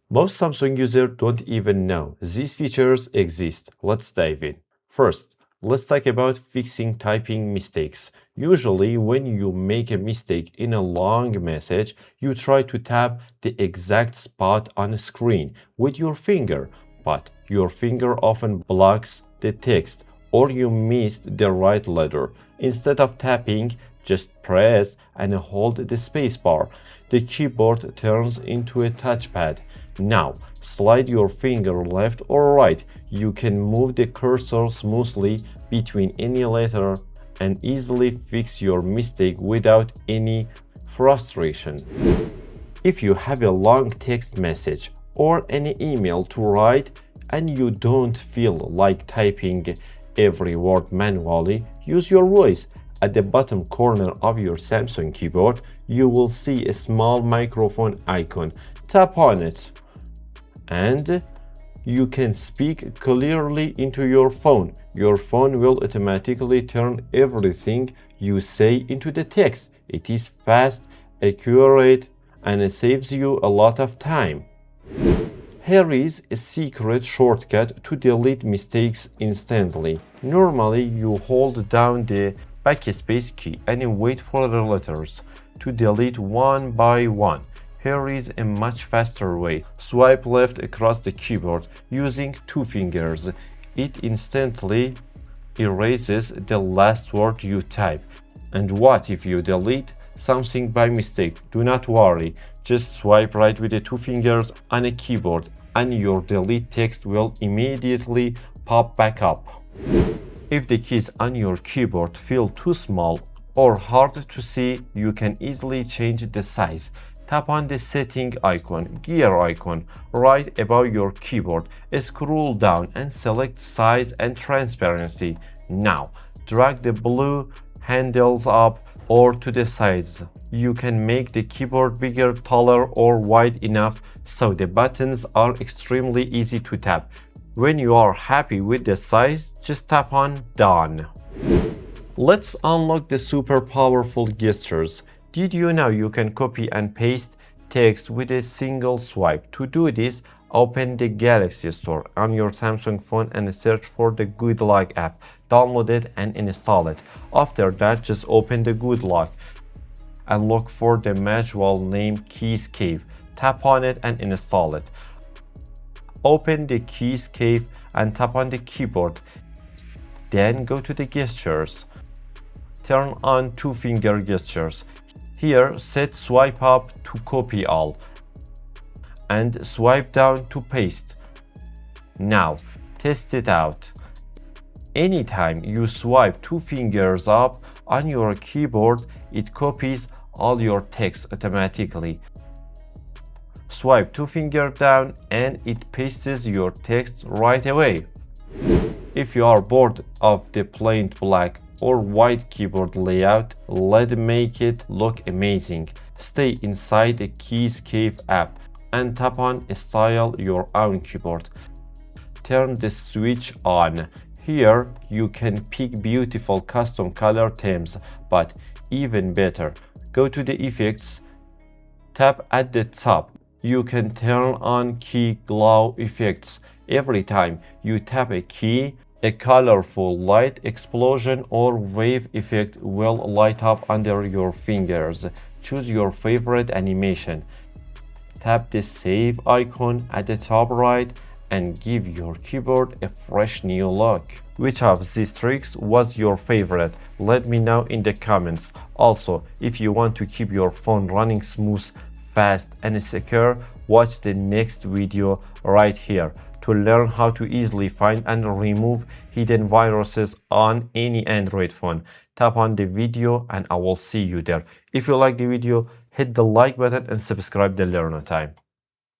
Most Samsung users don't even know these features exist. Let's dive in. First, let's talk about fixing typing mistakes. Usually, when you make a mistake in a long message, you try to tap the exact spot on the screen with your finger, but your finger often blocks the text or you missed the right letter. Instead of tapping, just press and hold the spacebar. The keyboard turns into a touchpad. Now, slide your finger left or right. You can move the cursor smoothly between any letter and easily fix your mistake without any frustration. If you have a long text message or an email to write and you don't feel like typing every word manually, use your voice. At the bottom corner of your Samsung keyboard, you will see a small microphone icon. Tap on it and you can speak clearly into your phone. Your phone will automatically turn everything you say into the text. It is fast, accurate, and it saves you a lot of time. Here is a secret shortcut to delete mistakes instantly. Normally, you hold down the backspace key and wait for the letters to delete one by one. Here is a much faster way. Swipe left across the keyboard using two fingers. It instantly erases the last word you type. And what if you delete something by mistake? Do not worry. Just swipe right with the two fingers on a keyboard and your delete text will immediately pop back up. If the keys on your keyboard feel too small or hard to see, you can easily change the size. Tap on the setting icon, gear icon, right above your keyboard. Scroll down and select size and transparency. Now, drag the blue handles up or to the sides. You can make the keyboard bigger, taller, or wide enough so the buttons are extremely easy to tap. When you are happy with the size, just tap on Done. Let's unlock the super powerful gestures. Did you know you can copy and paste text with a single swipe? To do this, open the Galaxy Store on your Samsung phone and search for the Good Luck app. Download it and install it. After that, just open the Good Luck and look for the module named Keys Cave. Tap on it and install it. Open the Keys Cave and tap on the keyboard. Then go to the gestures. Turn on two-finger gestures. Here, set swipe up to copy all and swipe down to paste. Now, test it out. Anytime you swipe two fingers up on your keyboard, it copies all your text automatically. Swipe two fingers down and it pastes your text right away. If you are bored of the plain black or white keyboard layout, let's make it look amazing. Stay inside the Keys Cave app and tap on Style Your Own Keyboard. Turn the switch on. Here you can pick beautiful custom color themes, but even better, go to the effects, tap at the top. You can turn on key glow effects. Every time you tap a key, a colorful light explosion or wave effect will light up under your fingers. Choose your favorite animation. Tap the save icon at the top right and give your keyboard a fresh new look. Which of these tricks was your favorite? Let me know in the comments. Also, if you want to keep your phone running smooth, fast and secure, watch the next video right here to learn how to easily find and remove hidden viruses on any Android phone. Tap on the video and I will see you there. If you like the video, hit the like button and subscribe to LearnoTime.